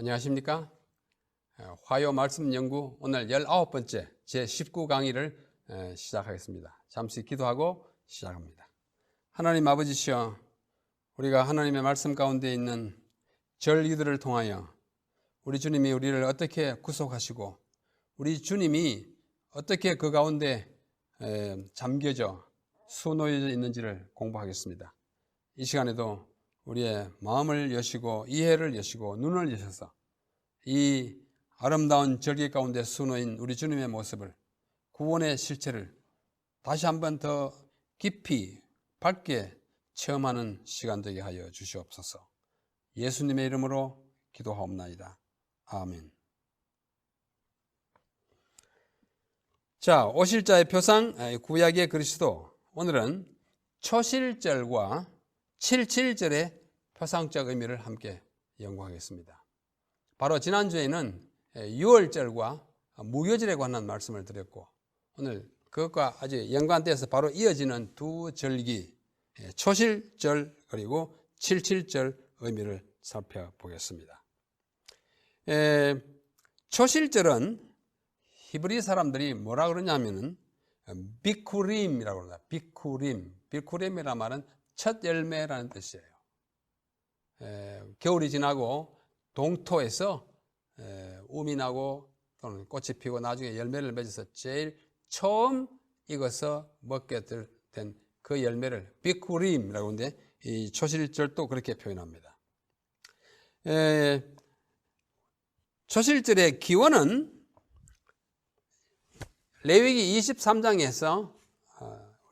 안녕하십니까? 화요 말씀 연구 오늘 19번째 제19강의를 시작하겠습니다. 잠시 기도하고 시작합니다. 하나님 아버지시여, 우리가 하나님의 말씀 가운데 있는 절기들을 통하여 우리 주님이 우리를 어떻게 구속하시고 우리 주님이 어떻게 그 가운데 잠겨져 수놓여져 있는지를 공부하겠습니다. 이 시간에도 우리의 마음을 여시고 이해를 여시고 눈을 여셔서 이 아름다운 절기 가운데 수놓인 우리 주님의 모습을, 구원의 실체를 다시 한번 더 깊이 밝게 체험하는 시간 되게 하여 주시옵소서. 예수님의 이름으로 기도하옵나이다. 아멘. 자, 오실자의 표상, 구약의 그리스도. 오늘은 초실절과 77절의 표상적 의미를 함께 연구하겠습니다. 바로 지난주에는 6월절과 무교절에 관한 말씀을 드렸고, 오늘 그것과 아주 연관돼서 바로 이어지는 두 절기, 초실절 그리고 77절 의미를 살펴보겠습니다. 초실절은 히브리 사람들이 뭐라 그러냐면은 비쿠림이라고 합니다. 비쿠림이라는 말은 첫 열매라는 뜻이에요. 겨울이 지나고 동토에서 움이 나고 또는 꽃이 피고 나중에 열매를 맺어서 제일 처음 익어서 먹게 된 그 열매를 비쿠림이라고 하는데, 이 초실절도 그렇게 표현합니다. 초실절의 기원은 레위기 23장에서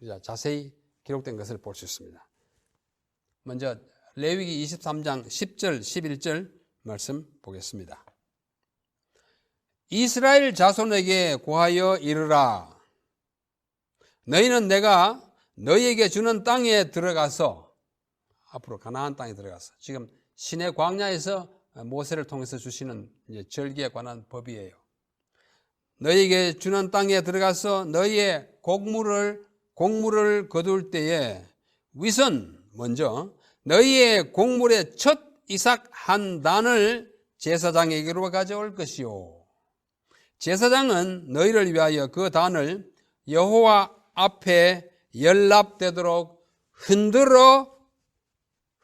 우리가 자세히 기록된 것을 볼 수 있습니다. 먼저 레위기 23장 10절, 11절 말씀 보겠습니다. 이스라엘 자손에게 고하여 이르라. 너희는 내가 너희에게 주는 땅에 들어가서, 앞으로 가나안 땅에 들어가서, 지금 시내 광야에서 모세를 통해서 주시는 절기에 관한 법이에요. 너희에게 주는 땅에 들어가서 너희의 곡물을 거둘 때에 위선, 먼저 너희의 곡물의 첫 이삭 한 단을 제사장에게로 가져올 것이요, 제사장은 너희를 위하여 그 단을 여호와 앞에 연납되도록 흔들어라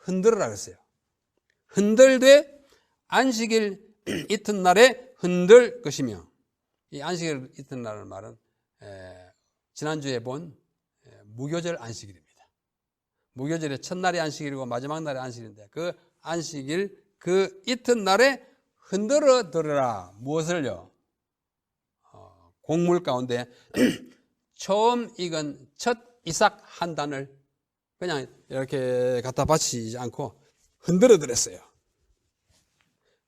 그랬어요. 흔들되 안식일 이튿날에 흔들 것이며, 이 안식일 이튿날의 말은 지난주에 본 무교절 안식일입니다. 무교절의 첫날이 안식일이고 마지막 날이 안식일인데, 그 안식일 그 이튿날에 흔들어 들으라. 무엇을요? 곡물 가운데 처음 익은 첫 이삭 한 단을 그냥 이렇게 갖다 바치지 않고 흔들어 들었어요.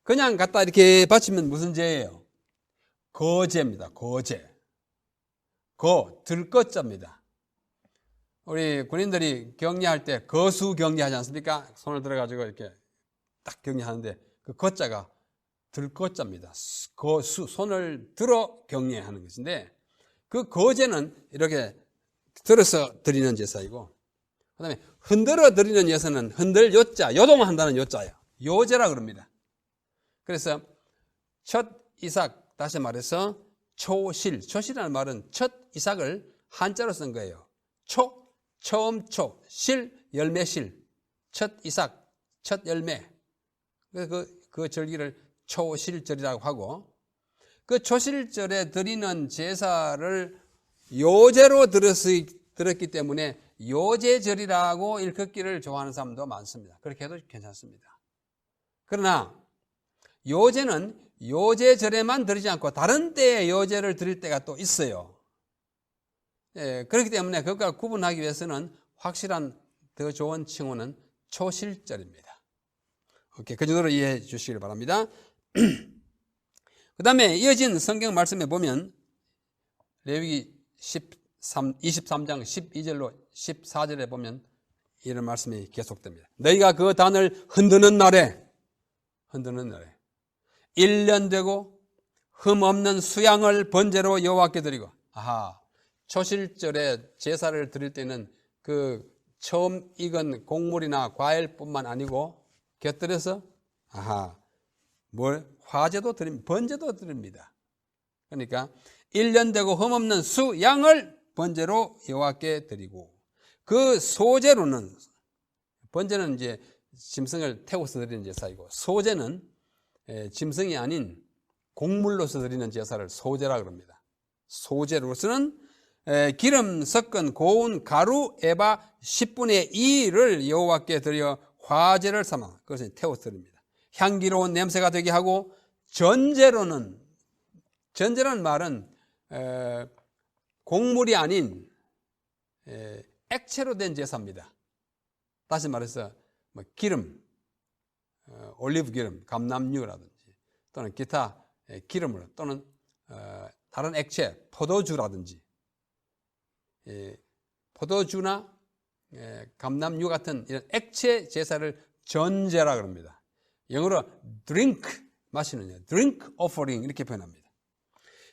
그냥 갖다 이렇게 바치면 무슨 죄예요? 거죄입니다. 거죄. 들것자입니다. 우리 군인들이 격리할 때 거수 격리하지 않습니까? 손을 들어가지고 이렇게 딱 격리하는데 그 거자가 들것자입니다. 거수, 손을 들어 격리하는 것인데, 그 거제는 이렇게 들어서 드리는 제사이고, 그 다음에 흔들어 드리는 제사는 흔들 요자, 요동한다는 요자예요. 요제라 그럽니다. 그래서 첫 이삭, 다시 말해서 초실이라는 말은 첫 이삭을 한자로 쓴 거예요. 처음 실, 열매실, 첫 이삭, 첫 열매. 그 절기를 초실절이라고 하고, 그 초실절에 드리는 제사를 요제로 들었기 때문에 요제절이라고 일컫기를 좋아하는 사람도 많습니다. 그렇게 해도 괜찮습니다. 그러나 요제는 요제절에만 드리지 않고 다른 때에 요제를 드릴 때가 또 있어요. 그렇기 때문에 그것과 구분하기 위해서는 확실한 더 좋은 칭호는 초실절입니다. 오케이, 그 정도로 이해해 주시길 바랍니다. 그 다음에 이어진 성경 말씀에 보면 레위기 23장 12절로 14절에 보면 이런 말씀이 계속됩니다. 너희가 그 단을 흔드는 날에 1년 되고 흠 없는 수양을 번제로 여호와께 드리고, 초실절에 제사를 드릴 때는 그 처음 익은 곡물이나 과일뿐만 아니고 곁들여서 화제도 드립니다. 번제도 드립니다. 그러니까 1년 되고 흠없는 수 양을 번제로 여호와께 드리고, 그 소제로는, 번제는 이제 짐승을 태워서 드리는 제사이고, 소제는 짐승이 아닌 곡물로서 드리는 제사를 소제라 그럽니다. 소제로서는 기름 섞은 고운 가루 에바 10분의 2를 여호와께 드려 화제를 삼아 그것을 태워서 드립니다. 향기로운 냄새가 되게 하고, 전제로는, 전제라는 말은 곡물이 아닌 액체로 된 제사입니다. 다시 말해서 기름, 올리브 기름, 감람유라든지 또는 기타 기름으로, 또는 다른 액체, 포도주라든지 포도주나 감람유 같은 이런 액체 제사를 전제라 그럽니다. 영어로 drink, 마시는, drink offering 이렇게 표현합니다.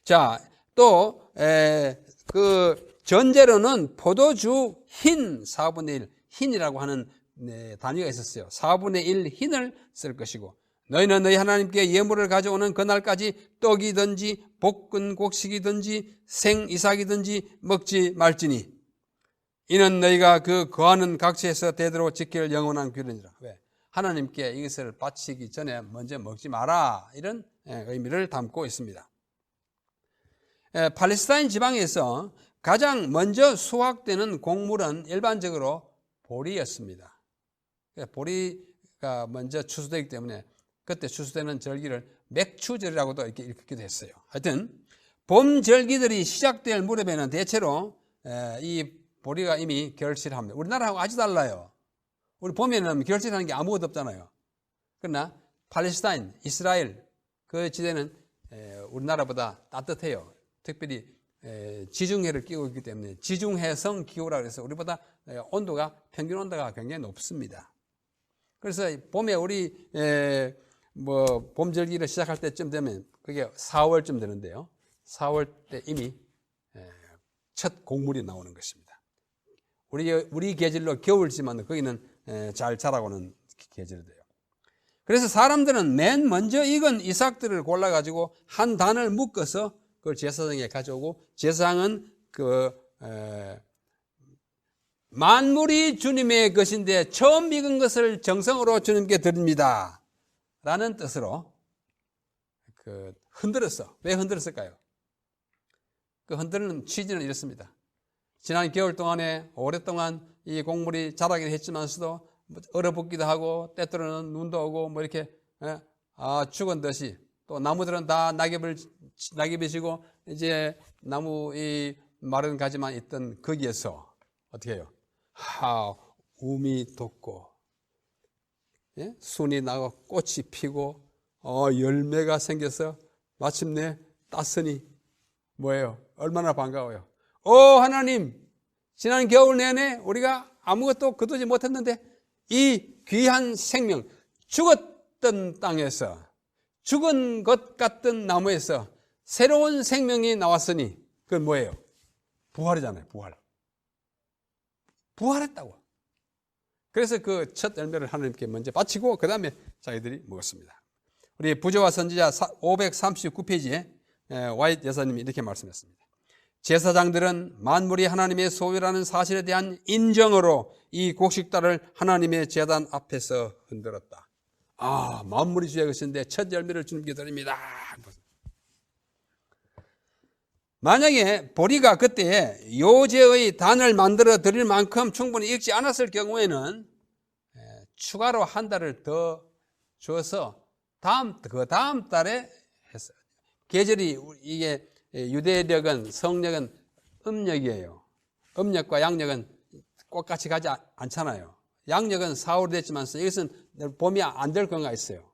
자, 또 그 전제로는 포도주 흰 4분의 1, 흰이라고 하는 단위가 있었어요. 4분의 1 흰을 쓸 것이고, 너희는 너희 하나님께 예물을 가져오는 그날까지 떡이든지 볶은 곡식이든지 생이삭이든지 먹지 말지니, 이는 너희가 그 거하는 각지에서 대대로 지킬 영원한 규례니라. 왜? 하나님께 이것을 바치기 전에 먼저 먹지 마라, 이런 의미를 담고 있습니다. 팔레스타인 지방에서 가장 먼저 수확되는 곡물은 일반적으로 보리였습니다. 보리가 먼저 추수되기 때문에 그때 추수되는 절기를 맥추절이라고도 이렇게 읽기도 했어요. 하여튼 봄 절기들이 시작될 무렵에는 대체로 이 보리가 이미 결실합니다. 우리나라하고 아주 달라요. 우리 봄에는 결실하는 게 아무것도 없잖아요. 그러나 팔레스타인, 이스라엘 그 지대는 우리나라보다 따뜻해요. 특별히 지중해를 끼고 있기 때문에 지중해성 기후라 그래서 우리보다 온도가, 평균 온도가 굉장히 높습니다. 그래서 봄에 우리 봄절기를 시작할 때쯤 되면 그게 4월쯤 되는데요. 4월 때 이미 첫 곡물이 나오는 것입니다. 우리 계절로 겨울지만 거기는 잘 자라고는 계절이 돼요. 그래서 사람들은 맨 먼저 익은 이삭들을 골라가지고 한 단을 묶어서 그걸 제사장에 가져오고, 제사장은 만물이 주님의 것인데 처음 익은 것을 정성으로 주님께 드립니다 라는 뜻으로 흔들었어. 왜 흔들었을까요? 그 흔드는 취지는 이렇습니다. 지난 겨울 동안에 오랫동안 이 곡물이 자라긴 했지만서도 얼어붙기도 하고 때때로는 눈도 오고 뭐 이렇게 죽은 듯이, 또 나무들은 다 낙엽이 지고 이제 나무 이 마른 가지만 있던 거기에서 어떻게 해요? 움이 돋고, 순이 나고 꽃이 피고 열매가 생겨서 마침내 땄으니 뭐예요? 얼마나 반가워요. 하나님, 지난 겨울 내내 우리가 아무것도 거두지 못했는데 이 귀한 생명, 죽었던 땅에서, 죽은 것 같던 나무에서 새로운 생명이 나왔으니 그건 뭐예요? 부활이잖아요. 부활했다고. 그래서 그 첫 열매를 하나님께 먼저 바치고 그 다음에 자기들이 먹었습니다. 우리 부조와 선지자 539페이지에 와이트 여사님이 이렇게 말씀했습니다. 제사장들은 만물이 하나님의 소유라는 사실에 대한 인정으로 이 곡식달을 하나님의 제단 앞에서 흔들었다. 만물이 주의 것인데 첫 열매를 주님께 드립니다. 만약에 보리가 그때 요제의 단을 만들어 드릴 만큼 충분히 익지 않았을 경우에는 추가로 한 달을 더 줘서 그 다음 달에 했어요. 계절이, 이게 유대력은, 성력은 음력이에요. 음력과 양력은 똑같이 가지 않잖아요. 양력은 4월이 됐지만 이것은 봄이 안 될 경우가 있어요.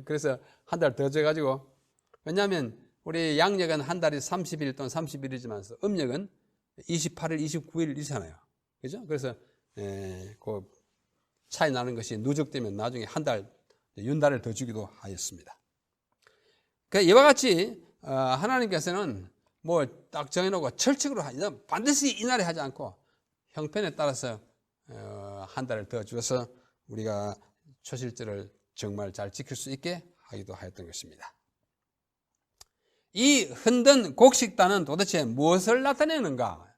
그래서 한 달 더 줘가지고, 왜냐하면 우리 양력은 한 달이 30일 또는 31일이지만 음력은 28일, 29일이잖아요. 그죠? 그래서 그 차이 나는 것이 누적되면 나중에 한 달, 윤달을 더 주기도 하였습니다. 이와 같이 하나님께서는 뭐 딱 정해놓고 철칙으로 반드시 이날에 하지 않고 형편에 따라서 한 달을 더 주어서 우리가 초실절을 정말 잘 지킬 수 있게 하기도 하였던 것입니다. 이 흔든 곡식단은 도대체 무엇을 나타내는가?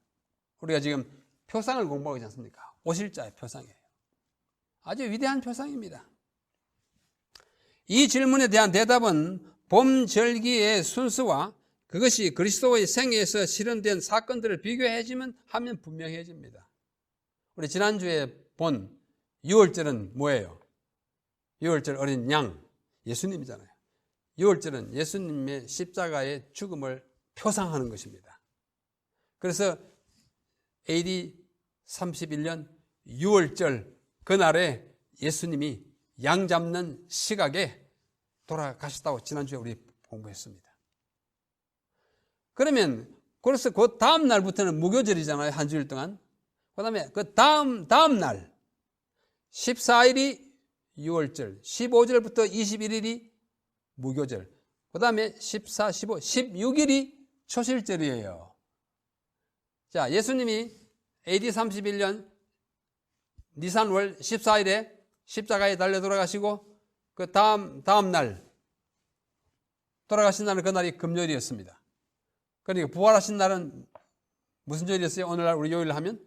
우리가 지금 표상을 공부하고 있지 않습니까? 오실자의 표상이에요. 아주 위대한 표상입니다. 이 질문에 대한 대답은 봄 절기의 순수와 그것이 그리스도의 생애에서 실현된 사건들을 비교해주면 하면 분명해집니다. 우리 지난주에 본 6월절은 뭐예요? 6월절 어린 양, 예수님이잖아요. 6월절은 예수님의 십자가의 죽음을 표상하는 것입니다. 그래서 AD 31년 6월절 그날에 예수님이 양 잡는 시각에 돌아가셨다고 지난주에 우리 공부했습니다. 그러면 그래서 그 다음 날부터는 무교절이잖아요. 한 주일 동안. 그 다음에 그 다음 날 14일이 6월절, 15절부터 21일이 무교절, 그 다음에 14, 15, 16일이 초실절이에요. 자, 예수님이 AD 31년 니산월 14일에 십자가에 달려 돌아가시고 그 다음 날 돌아가신 날은 그날이 금요일이었습니다. 그러니까 부활하신 날은 무슨 요일이었어요? 오늘날 우리 요일 하면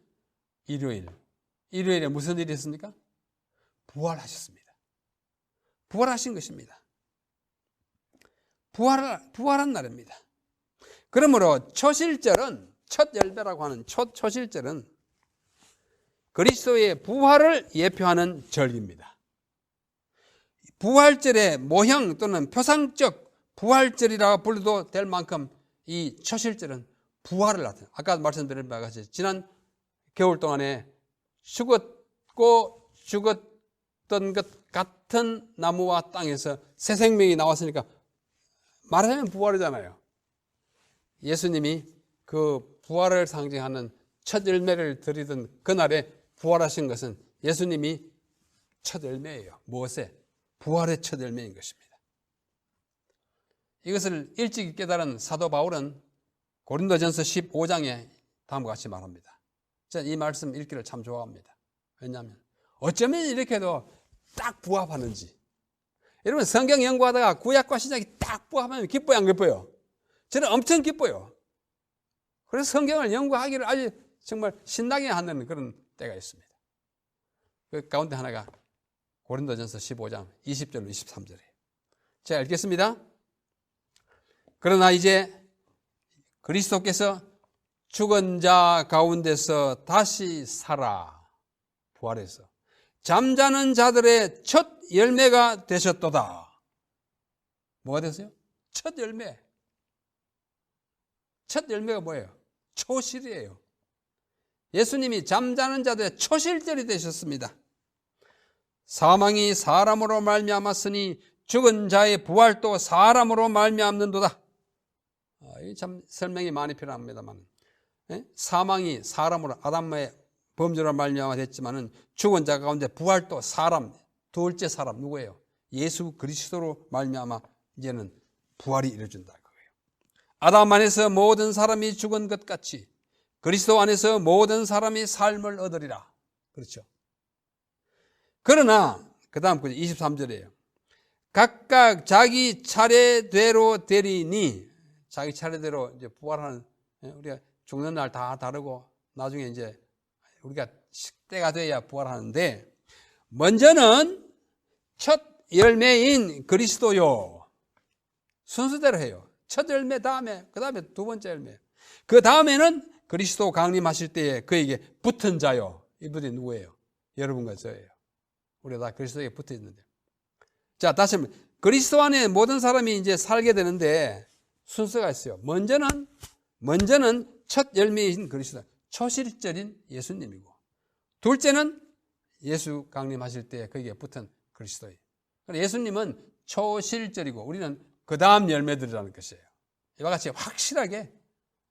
일요일. 일요일에 무슨 일이 있습니까? 부활하셨습니다. 부활하신 것입니다. 부활한 날입니다. 그러므로 초실절은 첫 열배라고 하는 초실절은 그리스도의 부활을 예표하는 절기입니다. 부활절의 모형 또는 표상적 부활절이라고 불러도 될 만큼 이 초실절은 부활을 나타내요. 아까 말씀드린 바와 같이 지난 겨울 동안에 죽었던 것 같은 나무와 땅에서 새 생명이 나왔으니까 말하자면 부활이잖아요. 예수님이 그 부활을 상징하는 첫 열매를 드리던 그날에 부활하신 것은 예수님이 첫 열매예요. 무엇에? 부활의 첫 열매인 것입니다. 이것을 일찍 깨달은 사도 바울은 고린도전서 15장에 다음과 같이 말합니다. 저는 이 말씀 읽기를 참 좋아합니다. 왜냐하면 어쩌면 이렇게도 딱 부합하는지. 여러분 성경 연구하다가 구약과 신약이 딱 부합하면 기뻐요, 안 기뻐요? 저는 엄청 기뻐요. 그래서 성경을 연구하기를 아주 정말 신나게 하는 그런 때가 있습니다. 그 가운데 하나가 고린도전서 15장 20절로 23절이에요. 제가 읽겠습니다. 그러나 이제 그리스도께서 죽은 자 가운데서 다시 살아 부활해서 잠자는 자들의 첫 열매가 되셨도다. 뭐가 됐어요? 첫 열매. 첫 열매가 뭐예요? 초실이에요. 예수님이 잠자는 자들의 초실절이 되셨습니다. 사망이 사람으로 말미암았으니 죽은 자의 부활도 사람으로 말미암는도다. 이 참 설명이 많이 필요합니다만, 사망이 사람으로 아담의 범죄로 말미암아 됐지만은 죽은 자 가운데 부활도 사람, 둘째 사람 누구예요? 예수 그리스도로 말미암아 이제는 부활이 이루어진다 그거예요. 아담 안에서 모든 사람이 죽은 것 같이 그리스도 안에서 모든 사람이 삶을 얻으리라. 그렇죠. 그러나 그 다음 23절이에요. 각각 자기 차례대로 되리니, 자기 차례대로 이제 부활하는, 우리가 죽는 날 다 다르고 나중에 이제 우리가 때가 돼야 부활하는데, 먼저는 첫 열매인 그리스도요. 순서대로 해요. 첫 열매 다음에, 그 다음에 두 번째 열매. 그 다음에는 그리스도 강림하실 때에 그에게 붙은 자요. 이분이 누구예요? 여러분과 저예요. 우리가 다 그리스도에게 붙어 있는데. 자, 다시 한번. 그리스도 안에 모든 사람이 이제 살게 되는데 순서가 있어요. 먼저는 첫 열매인 그리스도, 초실절인 예수님이고, 둘째는 예수 강림하실 때 거기에 붙은 그리스도예요. 예수님은 초실절이고 우리는 그 다음 열매들이라는 것이에요. 이와 같이 확실하게,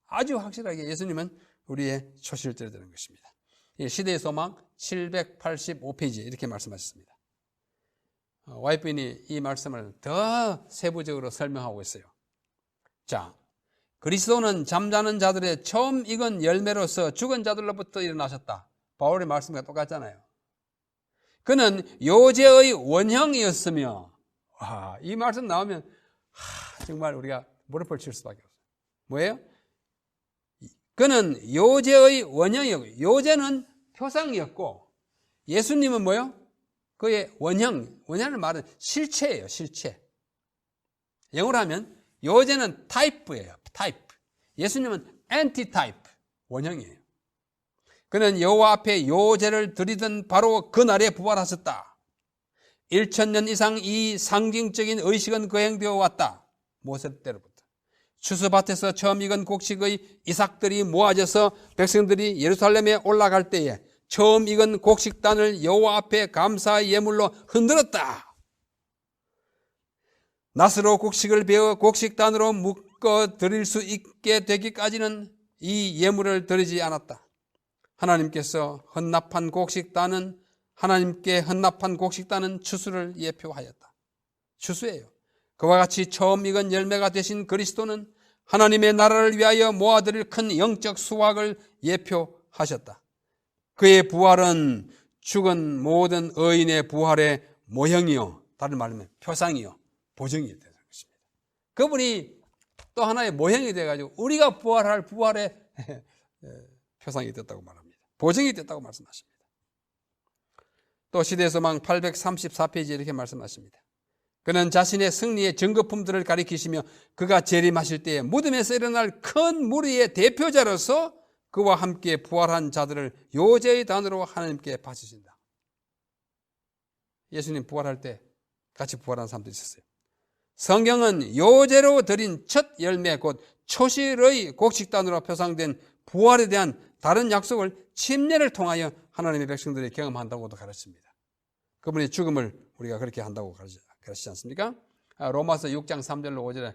아주 확실하게 예수님은 우리의 초실절이 되는 것입니다. 시대의 소망 785페이지 이렇게 말씀하셨습니다. 와이프인이 이 말씀을 더 세부적으로 설명하고 있어요. 자, 그리스도는 잠자는 자들의 처음 익은 열매로서 죽은 자들로부터 일어나셨다. 바울의 말씀과 똑같잖아요. 그는 요제의 원형이었으며, 와, 이 말씀 나오면 정말 우리가 무릎을 칠 수밖에 없어요. 뭐예요? 그는 요제의 원형이었고, 요제는 표상이었고, 예수님은 뭐예요? 그의 원형을 말은 실체예요, 실체. 영어로 하면 요제는 타입이에요, 타입. 예수님은 엔티타입, 원형이에요. 그는 여호와 앞에 요제를 드리던 바로 그날에 부활하셨다. 1000년 이상 이 상징적인 의식은 거행되어 왔다. 모세 때로부터. 추수밭에서 처음 익은 곡식의 이삭들이 모아져서 백성들이 예루살렘에 올라갈 때에 처음 익은 곡식단을 여호와 앞에 감사의 예물로 흔들었다. 낫으로 곡식을 베어 곡식단으로 묶어 드릴 수 있게 되기까지는 이 예물을 드리지 않았다. 하나님께 헌납한 곡식단은 추수를 예표하였다. 추수예요. 그와 같이 처음 익은 열매가 되신 그리스도는 하나님의 나라를 위하여 모아드릴 큰 영적 수확을 예표하셨다. 그의 부활은 죽은 모든 의인의 부활의 모형이요, 다른 말로 표상이요, 보정이 되는 것입니다. 그분이 또 하나의 모형이 돼가지고 우리가 부활할 부활의 표상이 됐다고 말합니다. 보정이 됐다고 말씀하십니다. 또 시대소망 834페이지에 이렇게 말씀하십니다. 그는 자신의 승리의 증거품들을 가리키시며 그가 재림하실 때에 무덤에서 일어날 큰 무리의 대표자로서 그와 함께 부활한 자들을 요제의 단으로 하나님께 바치신다. 예수님 부활할 때 같이 부활한 사람도 있었어요. 성경은 요제로 드린 첫 열매 곧 초실의 곡식단으로 표상된 부활에 대한 다른 약속을 침례를 통하여 하나님의 백성들이 경험한다고도 가르칩니다. 그분의 죽음을 우리가 그렇게 한다고 가르치지 않습니까? 로마서 6장 3절로 5절에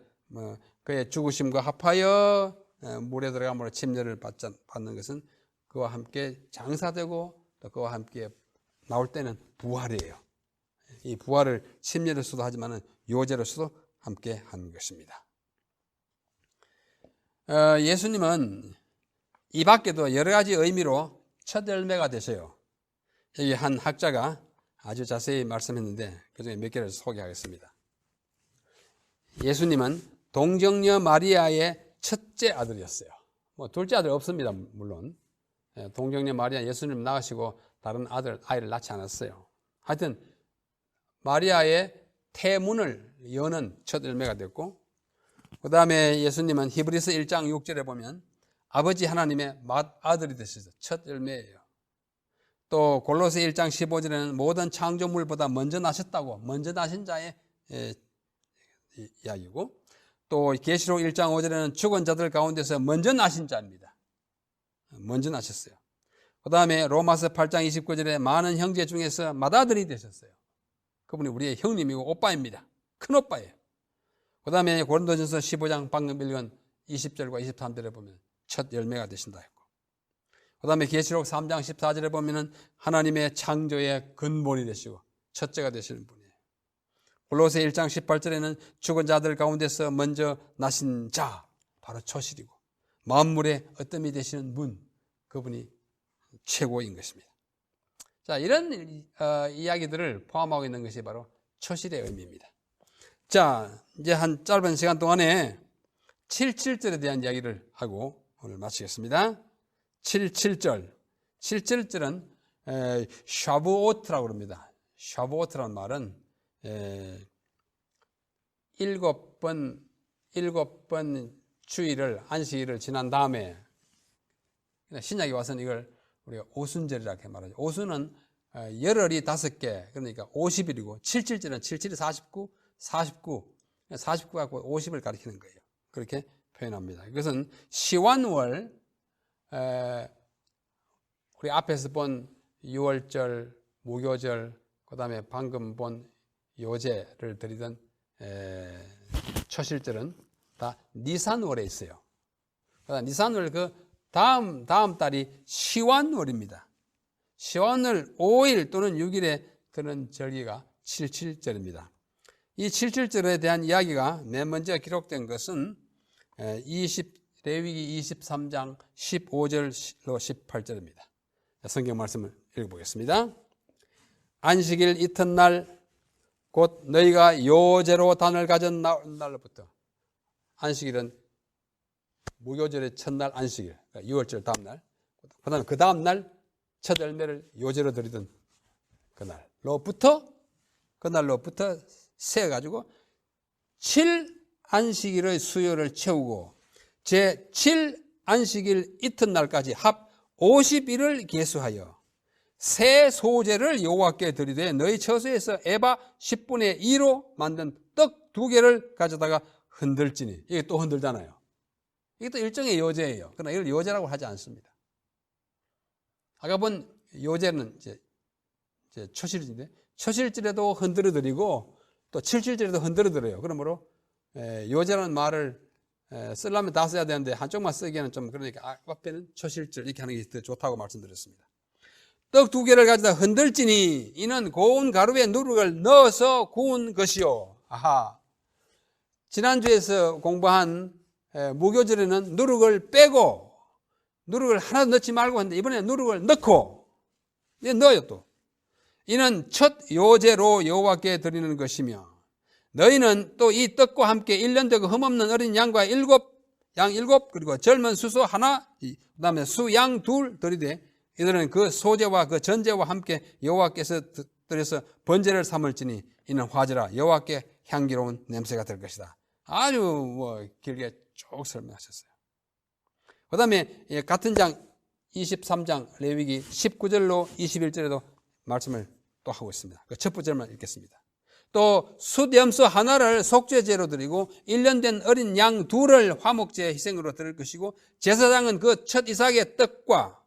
그의 죽으심과 합하여 물에 들어감으로 침례를 받는 것은 그와 함께 장사되고 또 그와 함께 나올 때는 부활이에요. 이 부활을 침례로서도 하지만 요제로서도 함께 한 것입니다. 예수님은 이 밖에도 여러 가지 의미로 첫 열매가 되셔요. 여기 한 학자가 아주 자세히 말씀했는데 그중에 몇 개를 소개하겠습니다. 예수님은 동정녀 마리아의 첫째 아들이었어요. 둘째 아들 없습니다, 물론. 동정녀 마리아 예수님 낳으시고 다른 아이를 낳지 않았어요. 하여튼 마리아의 태문을 여는 첫 열매가 됐고, 그 다음에 예수님은 히브리서 1장 6절에 보면 아버지 하나님의 맏아들이 되셔서 첫 열매예요. 또 골로새 1장 15절에는 모든 창조물보다 먼저 나셨다고, 먼저 나신 자의 이야기고, 또 계시록 1장 5절에는 죽은 자들 가운데서 먼저 나신 자입니다. 먼저 나셨어요. 그 다음에 로마서 8장 29절에 많은 형제 중에서 맏아들이 되셨어요. 그분이 우리의 형님이고 오빠입니다. 큰 오빠예요. 그 다음에 고린도전서 15장 방금 읽은 20절과 23절에 보면 첫 열매가 되신다 했고, 그 다음에 계시록 3장 14절에 보면은 하나님의 창조의 근본이 되시고 첫째가 되시는 분이에요. 골로새 1장 18절에는 죽은 자들 가운데서 먼저 나신 자, 바로 초실이고 만물의 어뜸이 되시는 분, 그분이 최고인 것입니다. 자, 이런 이야기들을 포함하고 있는 것이 바로 초실의 의미입니다. 자, 이제 한 짧은 시간 동안에 77절에 대한 이야기를 하고 오늘 마치겠습니다. 77절. 77절은 샤부오트라고 합니다. 샤부오트라는 말은 7번 주일을, 안식일을 지난 다음에 신약에 와서는 이걸 우리가 오순절이라고 말하죠. 오순은 열흘이 5개, 그러니까 50일이고 77절은 77이 49 갖고 50을 가리키는 거예요. 그렇게 표현합니다. 이것은 시완월, 우리 앞에서 본 유월절, 무교절, 그 다음에 방금 본 요제를 드리던 초실절은 다 니산월에 있어요. 니산월 그 다음 달이 시완월입니다. 시완월 5일 또는 6일에 드는 절기가 77절입니다. 이 77절에 대한 이야기가 맨 먼저 기록된 것은 레위기 23장 15절로 18절입니다. 성경 말씀을 읽어보겠습니다. 안식일 이튿날 곧 너희가 요제로 단을 가진 날로부터. 안식일은 무교절의 첫날 안식일, 그러니까 6월절 다음날. 그 다음에 그 다음날 첫 열매를 요제로 드리던 그날로부터 세가지고 7안식일의 수요를 채우고 제7안식일 이튿날까지 합 50일을 계수하여 새 소제를 여호와께 드리되 너희 처소에서 에바 10분의 2로 만든 떡 2개를 가져다가 흔들지니. 이게 또 흔들잖아요. 이게 또 일종의 요제예요. 그러나 이걸 요제라고 하지 않습니다. 아까 본 요제는 이제 초실인데 초실절에도 흔들어 드리고 또 칠칠절에도 흔들어 드려요. 그러므로 요제라는 말을 쓰려면 다 써야 되는데 한쪽만 쓰기에는 좀 그러니까 앞에는 초실절 이렇게 하는 게 더 좋다고 말씀드렸습니다. 떡 2개를 가져다 흔들지니 이는 고운 가루에 누룩을 넣어서 구운 것이요. 아하. 지난주에서 공부한 무교절에는 누룩을 빼고 누룩을 하나도 넣지 말고 했는데 이번에 누룩을 넣고 넣어요 또. 이는 첫 요제로 여호와께 드리는 것이며 너희는 또 이 떡과 함께 1년 되고 흠없는 어린 양과 양 7 그리고 젊은 수소 하나 그 다음에 수양 2 드리되 이들은 그 소제와 그 전제와 함께 여호와께서 드려서 번제를 삼을지니 이는 화제라 여호와께 향기로운 냄새가 될 것이다. 아주 길게 쭉 설명하셨어요. 그 다음에 같은 장 23장 레위기 19절로 21절에도 말씀을 또 하고 있습니다. 그 첫 번째만 읽겠습니다. 또 숫염소 하나를 속죄제로 드리고 1년 된 어린 양 2를 화목제 희생으로 드릴 것이고 제사장은 그 첫 이삭의 떡과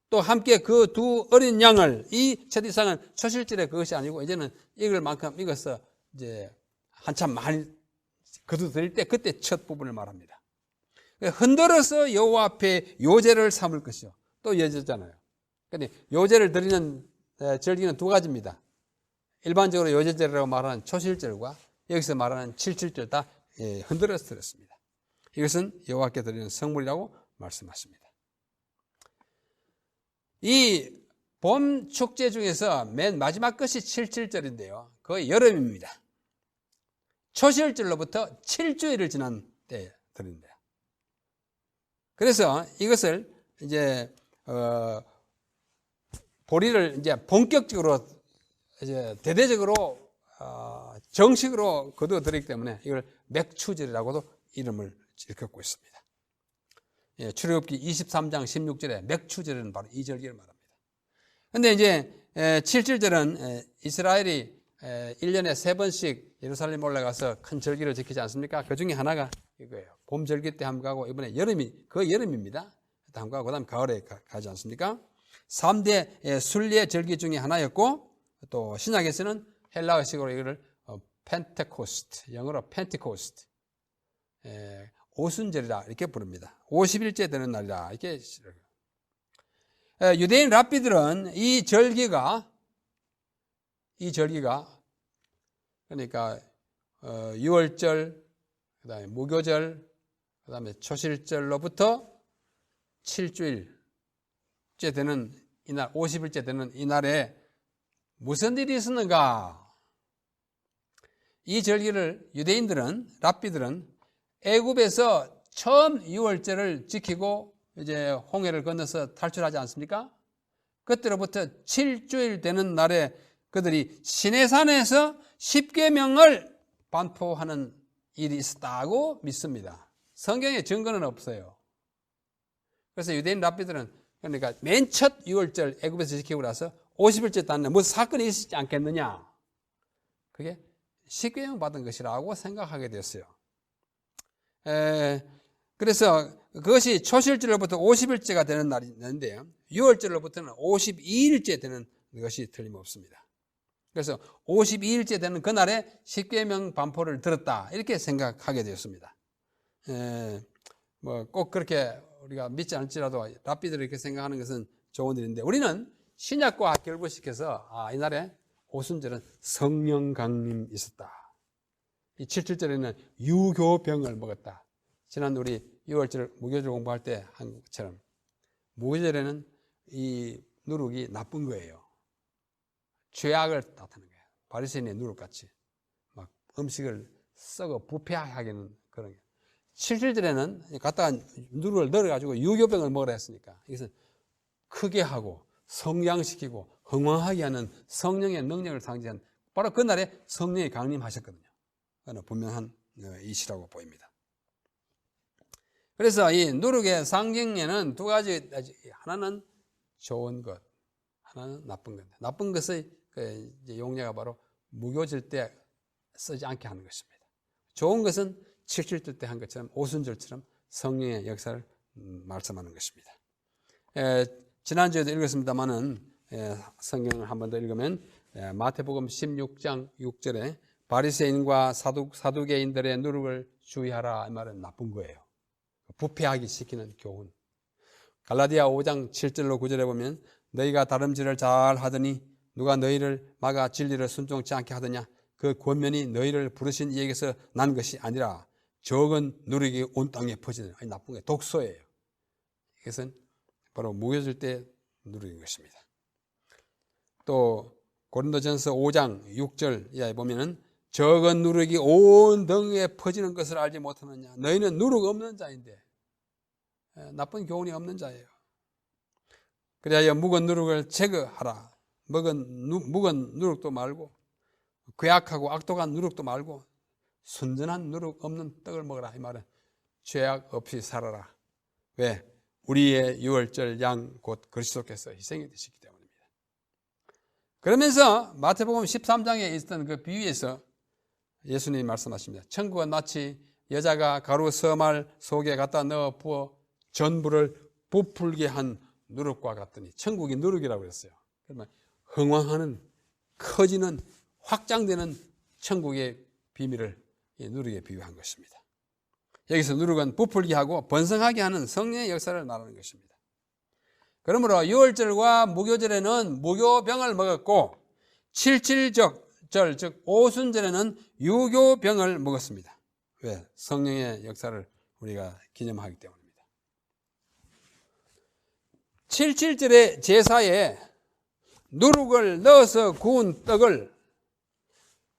또 함께 그 2 어린 양을 이 첫 이삭은 초실절에 그것이 아니고 이제는 익을 만큼 익어서 이제 한참 많이 거두드릴 때 그때 첫 부분을 말합니다. 흔들어서 여호와 앞에 요제를 삼을 것이요. 또 요제잖아요. 근데 요제를 드리는 절기는 2가지입니다. 일반적으로 요제절이라고 말하는 초실절과 여기서 말하는 칠칠절 다 흔들어서 드렸습니다. 이것은 여호와께 드리는 성물이라고 말씀하십니다. 이 봄 축제 중에서 맨 마지막 것이 칠칠절인데요. 거의 여름입니다. 초실절로부터 7주일을 지난 때에 드린대요. 그래서 이것을 이제 보리를 이제 본격적으로 이제 대대적으로 정식으로 거두어 드리기 때문에 이걸 맥추절이라고도 이름을 일컫고 있습니다. 출애굽기 23장 16절에 맥추절은 바로 이 절기를 말합니다. 그런데 이제 7.7절은 이스라엘이 1년에 3번씩 예루살렘 올라가서 큰 절기를 지키지 않습니까? 그 중에 하나가 이거예요. 봄 절기 때 한 번 가고 이번에 거의 여름입니다. 한 번 가고 그다음 가을에 가지 않습니까? 3대 순례 절기 중에 하나였고 또 신약에서는 헬라어식으로 이거를 펜테코스트, 영어로 펜티코스트, 오순절이라 이렇게 부릅니다. 50일째 되는 날이라 이렇게. 유대인 랍비들은 이 절기가 그러니까 6월절, 그다음에 무교절, 그다음에 초실절로부터 7주일째 되는 이날, 50일째 되는 이날에 무슨 일이 있었는가? 이 절기를 유대인들은, 랍비들은 애굽에서 처음 6월절을 지키고 이제 홍해를 건너서 탈출하지 않습니까? 그때로부터 7주일 되는 날에 그들이 시내산에서 10계명을 반포하는 일이 있었다고 믿습니다. 성경에 증거는 없어요. 그래서 유대인 랍비들은 그러니까 맨 첫 6월절 애굽에서 지키고 나서 50일째 땄는데 무슨 사건이 있지 않겠느냐? 그게 10계명 받은 것이라고 생각하게 됐어요. 그래서 그것이 초실절로부터 50일째가 되는 날이 있는데요. 6월절로부터는 52일째 되는 것이 틀림없습니다. 그래서 52일째 되는 그날에 10계명 반포를 들었다 이렇게 생각하게 되었습니다. 뭐 꼭 그렇게 우리가 믿지 않을지라도 랍비들이 이렇게 생각하는 것은 좋은 일인데 우리는 신약과 결부시켜서 이날에 오순절은 성령 강림이 있었다. 이 7.7절에는 유교병을 먹었다. 지난 우리 6월절 무교절 공부할 때 한 것처럼 무교절에는 이 누룩이 나쁜 거예요. 죄악을 나타내는 거예요. 바리새인의 누룩같이 막 음식을 썩어 부패하게 하는 그런 게. 7절에는 갖다가 누룩을 넣어가지고 유교병을 먹으라 했으니까 이것은 크게 하고 성장시키고 흥왕하게 하는 성령의 능력을 상징한 바로 그날에 성령이 강림하셨거든요. 그건 분명한 이시라고 보입니다. 그래서 이 누룩의 상징에는 두 가지, 하나는 좋은 것, 하나는 나쁜 것. 나쁜 것의 용례가 바로 무교절 때 쓰지 않게 하는 것입니다. 좋은 것은 칠칠절 때 한 것처럼 오순절처럼 성령의 역사를 말씀하는 것입니다. 지난주에도 읽었습니다만은 성경을 한 번 더 읽으면 마태복음 16장 6절에 바리새인과 사두개인들의 누룩을 주의하라 이 말은 나쁜 거예요. 부패하기 시키는 교훈. 갈라디아 5장 7절로 9절에 보면 너희가 다름질을 잘 하더니 누가 너희를 막아 진리를 순종치 않게 하더냐 그 권면이 너희를 부르신 이에게서 난 것이 아니라 적은 누룩이 온 땅에 퍼지는 나쁜 게 독소예요. 이것은 바로 무교절 때 누룩인 것입니다. 또 고린도전서 5장 6절 이하에 보면은 적은 누룩이 온 등에 퍼지는 것을 알지 못하느냐. 너희는 누룩 없는 자인데 나쁜 교훈이 없는 자예요. 그래야 묵은 누룩을 제거하라. 묵은 누룩도 말고 괴악하고 악독한 누룩도 말고 순전한 누룩 없는 떡을 먹으라. 이 말은 죄악 없이 살아라. 왜? 우리의 유월절 양 곧 그리스도께서 희생이 되시기 때문입니다. 그러면서 마태복음 13장에 있었던 그 비유에서 예수님이 말씀하십니다. 천국은 마치 여자가 가루 서말 속에 갖다 넣어 부어 전부를 부풀게 한 누룩과 같더니 천국이 누룩이라고 했어요. 그러면 흥왕하는 커지는 확장되는 천국의 비밀을 이 누룩에 비유한 것입니다. 여기서 누룩은 부풀게 하고 번성하게 하는 성령의 역사를 말하는 것입니다. 그러므로 유월절과 무교절에는 무교병을 먹었고 77절 즉 오순절에는 유교병을 먹었습니다. 왜? 성령의 역사를 우리가 기념하기 때문입니다. 77절의 제사에 누룩을 넣어서 구운 떡을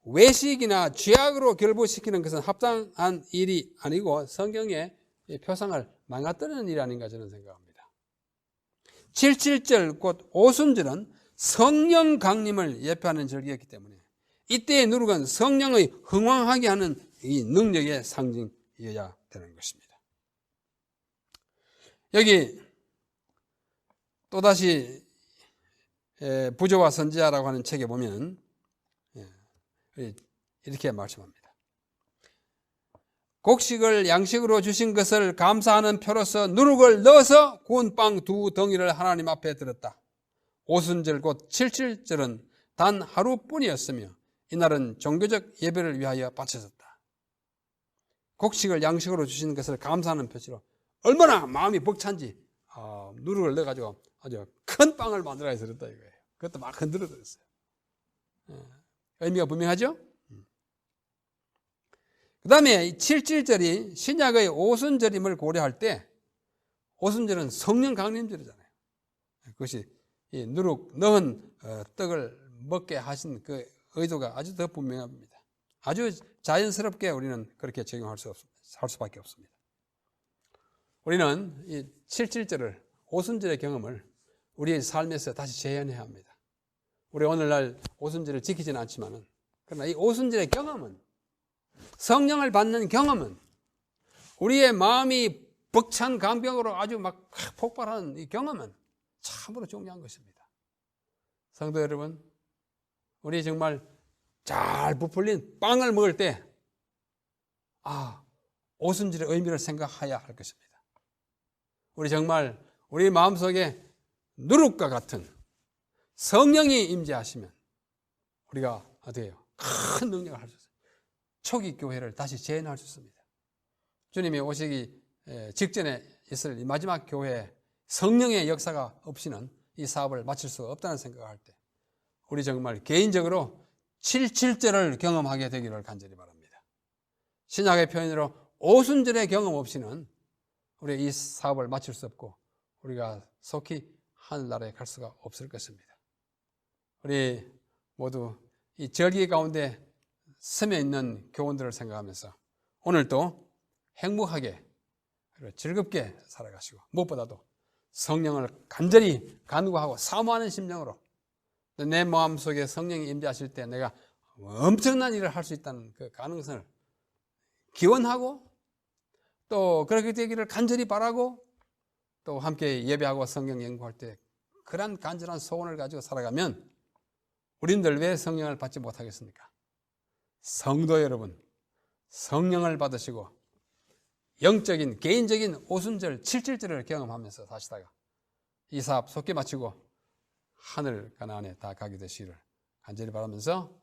외식이나 죄악으로 결부시키는 것은 합당한 일이 아니고 성경의 표상을 망가뜨리는 일이 아닌가 저는 생각합니다. 77절 곧 오순절은 성령 강림을 예표하는 절기였기 때문에 이때의 누룩은 성령의 흥왕하게 하는 이 능력의 상징이어야 되는 것입니다. 여기 또다시 부조와 선지자라고 하는 책에 보면 이렇게 말씀합니다. 곡식을 양식으로 주신 것을 감사하는 표로서 누룩을 넣어서 구운 빵 2덩이를 하나님 앞에 들었다. 오순절 곧 77절은 단 하루뿐이었으며 이날은 종교적 예배를 위하여 바쳐졌다. 곡식을 양식으로 주신 것을 감사하는 표시로 얼마나 마음이 벅찬지 누룩을 넣어가지고 아주 큰 빵을 만들어서 들었다 이거예요. 그것도 막 흔들어 들었어요. 의미가 분명하죠? 그 다음에 77절이 신약의 오순절임을 고려할 때 오순절은 성령 강림절이잖아요. 그것이 이 누룩 넣은 떡을 먹게 하신 그 의도가 아주 더 분명합니다. 아주 자연스럽게 우리는 그렇게 적용할 수밖에 없습니다. 우리는 이 77절을 오순절의 경험을 우리의 삶에서 다시 재현해야 합니다. 우리 오늘날 오순절을 지키지는 않지만은 그러나 이 오순절의 경험은 성령을 받는 경험은 우리의 마음이 벅찬 감격으로 아주 막 폭발하는 이 경험은 참으로 중요한 것입니다. 성도 여러분, 우리 정말 잘 부풀린 빵을 먹을 때 오순절의 의미를 생각해야 할 것입니다. 우리 정말 우리 마음속에 누룩과 같은 성령이 임재하시면 우리가 어떻게 해요? 큰 능력을 할 수 있어요. 초기 교회를 다시 재현할 수 있습니다. 주님이 오시기 직전에 있을 이 마지막 교회에 성령의 역사가 없이는 이 사업을 마칠 수 없다는 생각을 할 때 우리 정말 개인적으로 77절을 경험하게 되기를 간절히 바랍니다. 신약의 표현으로 오순절의 경험 없이는 우리 이 사업을 마칠 수 없고 우리가 속히 하늘나라에 갈 수가 없을 것입니다. 우리 모두 이 절기 가운데 스며 있는 교원들을 생각하면서 오늘도 행복하게 그리고 즐겁게 살아가시고 무엇보다도 성령을 간절히 간구하고 사모하는 심령으로 내 마음속에 성령이 임재하실 때 내가 엄청난 일을 할 수 있다는 그 가능성을 기원하고 또 그렇게 되기를 간절히 바라고 또 함께 예배하고 성경 연구할 때 그런 간절한 소원을 가지고 살아가면 우리들 왜 성령을 받지 못하겠습니까? 성도 여러분, 성령을 받으시고 영적인 개인적인 오순절 7.7절을 경험하면서 사시다가 이 사업 속히 마치고 하늘 가나안에 다 가게 되시기를 간절히 바라면서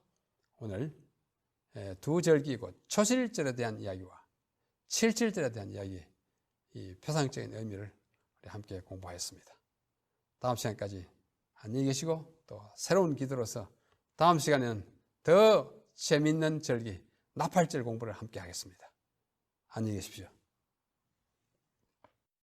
오늘 두 절기 곧 초실절에 대한 이야기와 7.7절에 대한 이야기, 이 표상적인 의미를 우리 함께 공부하였습니다. 다음 시간까지 안녕히 계시고 또 새로운 기도로서 다음 시간에는 더 재밌는 절기 나팔절 공부를 함께 하겠습니다. 안녕히 계십시오.